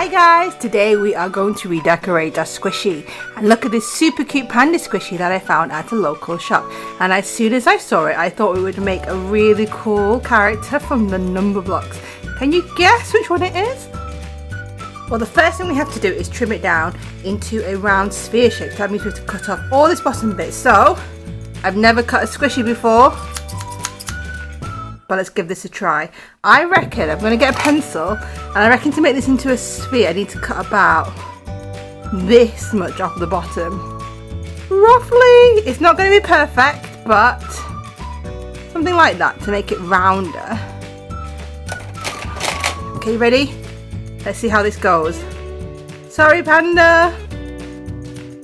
Hi guys, today we are going to redecorate our squishy, and look at this super cute panda squishy that I found at a local shop. And as soon as I saw it, I thought we would make a really cool character from the number blocks. Can you guess which one it is? Well, the first thing we have to do is trim it down into a round sphere shape. So that means we have to cut off all this bottom bit. So I've never cut a squishy before, but let's give this a try. I reckon I'm going to get a pencil, and I reckon to make this into a sphere I need to cut about this much off the bottom. Roughly. It's not going to be perfect, but something like that to make it rounder. Okay, ready? Let's see how this goes. Sorry, panda.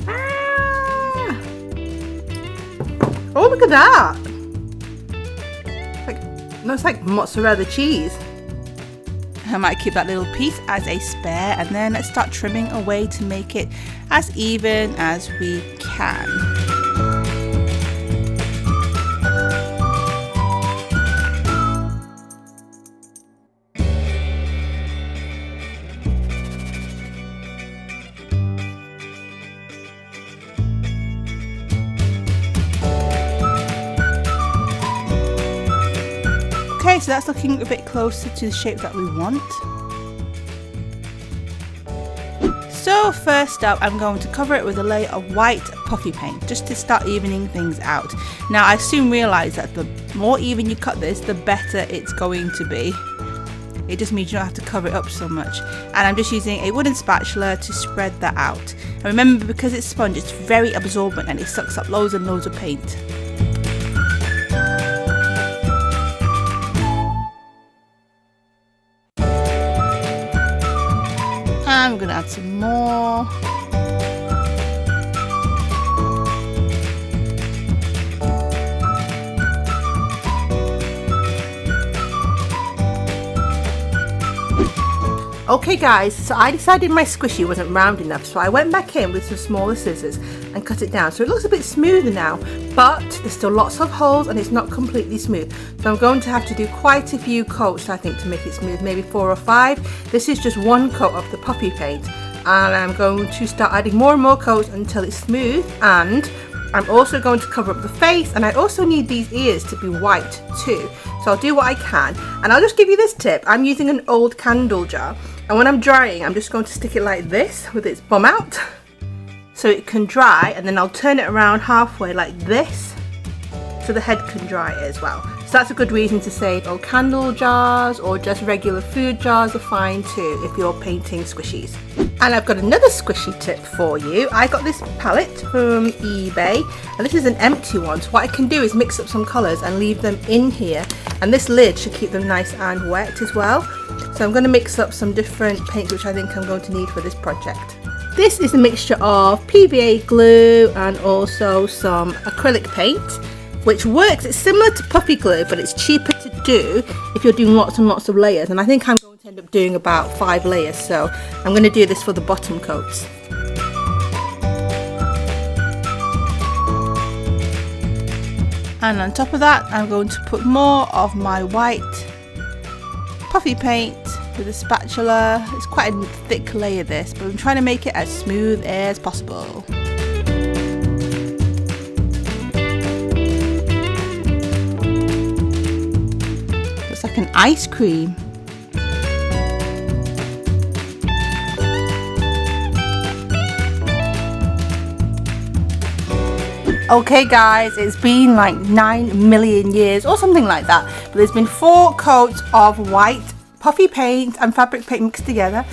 Ah. Oh, look at that. Looks like mozzarella cheese. I might keep that little piece as a spare, and then let's start trimming away to make it as even as we can. Okay, so that's looking a bit closer to the shape that we want. So first up, I'm going to cover it with a layer of white puffy paint, just to start evening things out. Now I soon realised that the more even you cut this, the better it's going to be. It just means you don't have to cover it up so much. And I'm just using a wooden spatula to spread that out. And remember, because it's sponge, it's very absorbent and it sucks up loads and loads of paint. I'm going to add some more. Okay guys, so I decided my squishy wasn't round enough, so I went back in with some smaller scissors and cut it down. So it looks a bit smoother now, but there's still lots of holes and it's not completely smooth. So I'm going to have to do quite a few coats, I think, to make it smooth, maybe 4 or 5. This is just one coat of the puffy paint, and I'm going to start adding more and more coats until it's smooth. And I'm also going to cover up the face, and I also need these ears to be white too. So I'll do what I can, and I'll just give you this tip. I'm using an old candle jar, and when I'm drying, I'm just going to stick it like this with its bum out so it can dry, and then I'll turn it around halfway like this so the head can dry as well. So that's a good reason to save old candle jars, or just regular food jars are fine too if you're painting squishies. And I've got another squishy tip for you. I got this palette from eBay, and this is an empty one. So what I can do is mix up some colours and leave them in here, and this lid should keep them nice and wet as well. So I'm going to mix up some different paints which I think I'm going to need for this project. This is a mixture of PVA glue and also some acrylic paint, which works. It's similar to puffy glue, but it's cheaper to do if you're doing lots and lots of layers. And I think I'm going to end up doing about 5 layers, so I'm going to do this for the bottom coats. And on top of that, I'm going to put more of my white puffy paint with a spatula. It's quite a thick layer this, but I'm trying to make it as smooth as possible. Looks like an ice cream. Okay guys, it's been like 9 million years or something like that, but there's been 4 coats of white puffy paint and fabric paint mixed together,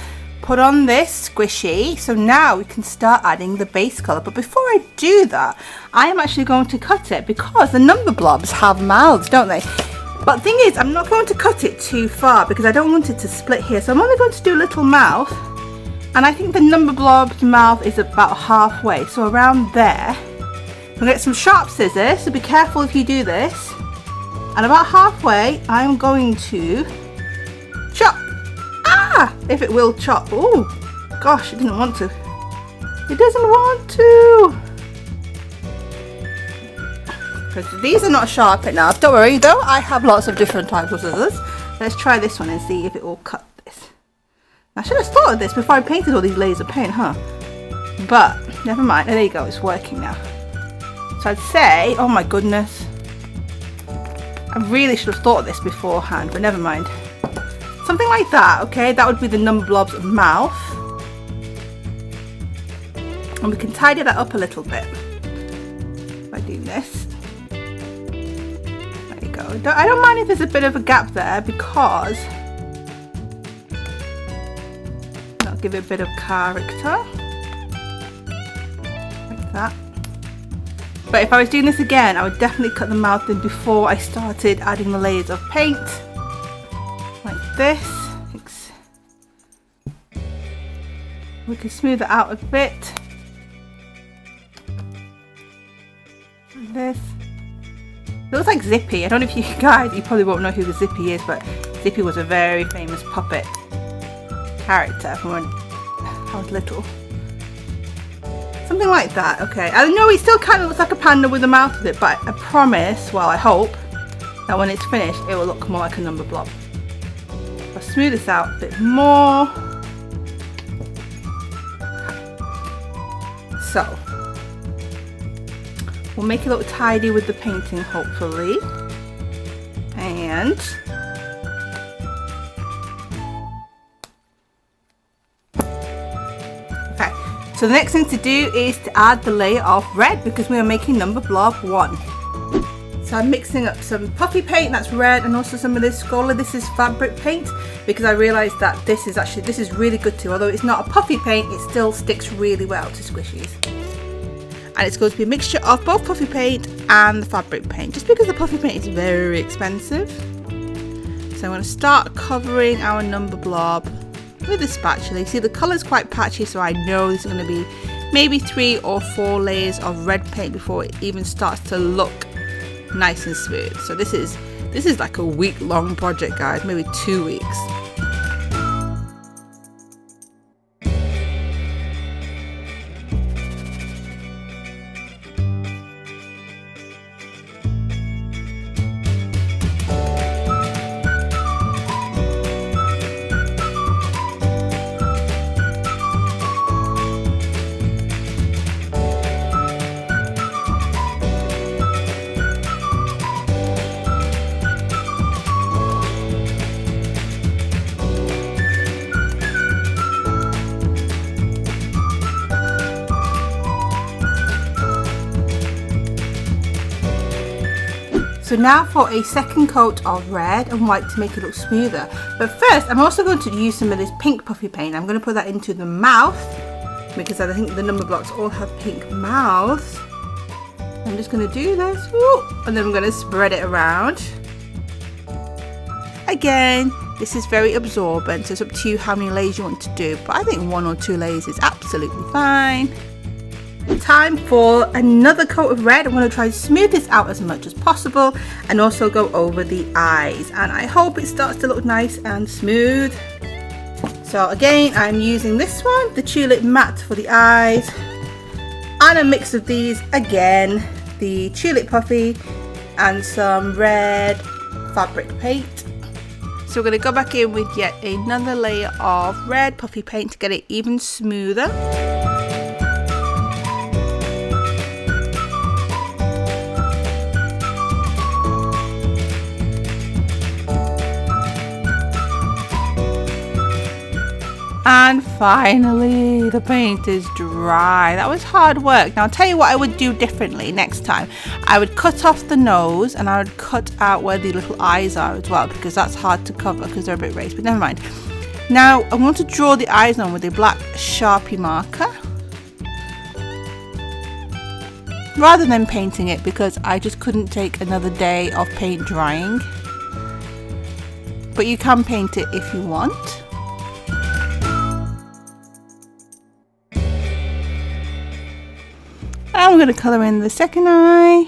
put on this squishy. So now we can start adding the base colour. But before I do that, I am actually going to cut it, because the number blobs have mouths, don't they? But the thing is, I'm not going to cut it too far because I don't want it to split here. So I'm only going to do a little mouth, and I think the number blob's mouth is about halfway, so around there. I'm going to get some sharp scissors, so be careful if you do this. And about halfway, I'm going to chop. Ah! If it will chop. Oh, gosh, it didn't want to. It doesn't want to. Because these are not sharp enough. Don't worry though, I have lots of different types of scissors. Let's try this one and see if it will cut this. I should have thought of this before I painted all these layers of paint, huh? But never mind. There you go, it's working now. So I'd say, oh my goodness, I really should have thought of this beforehand, but never mind. Something like that, okay? That would be the NUMBERBLOB's mouth. And we can tidy that up a little bit by doing this. There you go. I don't mind if there's a bit of a gap there because that'll give it a bit of character. Like that. But if I was doing this again, I would definitely cut the mouth in before I started adding the layers of paint. Like this. We can smooth it out a bit. Like this. It looks like Zippy. I don't know if you guys, you probably won't know who the Zippy is, but Zippy was a very famous puppet character from when I was little. Something like that, okay. I know it still kind of looks like a panda with a mouth with it, but I promise, well I hope, that when it's finished it will look more like a NUMBERBLOB. I'll smooth this out a bit more. So, we'll make it look tidy with the painting hopefully. And okay, so the next thing to do is to add the layer of red because we are making NUMBERBLOB 1. So I'm mixing up some puffy paint, that's red, and also some of this Scholar. This is fabric paint because I realised that this is really good too. Although it's not a puffy paint, it still sticks really well to squishies. And it's going to be a mixture of both puffy paint and the fabric paint, just because the puffy paint is very expensive. So I'm going to start covering our NUMBERBLOB with a spatula. You see the colour is quite patchy, so I know this is going to be maybe 3 or 4 layers of red paint before it even starts to look nice and smooth. So this is like a week-long project, guys, maybe 2 weeks. So now for a second coat of red and white to make it look smoother. But first, I'm also going to use some of this pink puffy paint. I'm going to put that into the mouth because I think the NUMBERBLOBs all have pink mouths. I'm just going to do this, and then I'm going to spread it around. Again, this is very absorbent, so it's up to you how many layers you want to do. But I think 1 or 2 layers is absolutely fine. Time for another coat of red. I'm going to try to smooth this out as much as possible and also go over the eyes, and I hope it starts to look nice and smooth. So again, I'm using this one, the Tulip Matte, for the eyes, and a mix of these again, the Tulip Puffy and some red fabric paint. So we're going to go back in with yet another layer of red puffy paint to get it even smoother. And finally, the paint is dry. That was hard work. Now I'll tell you what I would do differently next time. I would cut off the nose and I would cut out where the little eyes are as well, because that's hard to cover because they're a bit raised, but never mind. Now I want to draw the eyes on with a black Sharpie marker rather than painting it, because I just couldn't take another day of paint drying. But you can paint it if you want. I'm going to colour in the second eye.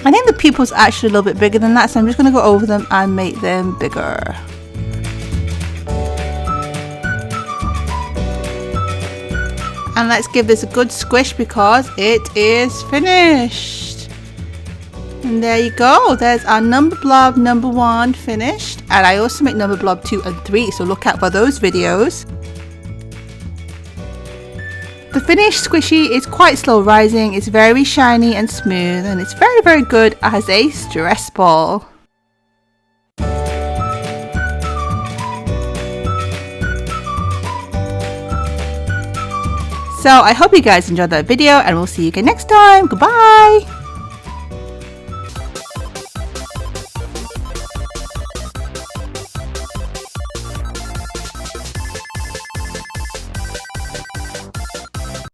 I think the pupils are actually a little bit bigger than that, so I'm just going to go over them and make them bigger. And let's give this a good squish because it is finished. And there you go, there's our Number Blob number 1 finished. And I also make Number Blob 2 and 3, so look out for those videos. The finished squishy is quite slow rising, it's very shiny and smooth, and it's very, very good as a stress ball. So I hope you guys enjoyed that video, and we'll see you again next time. Goodbye!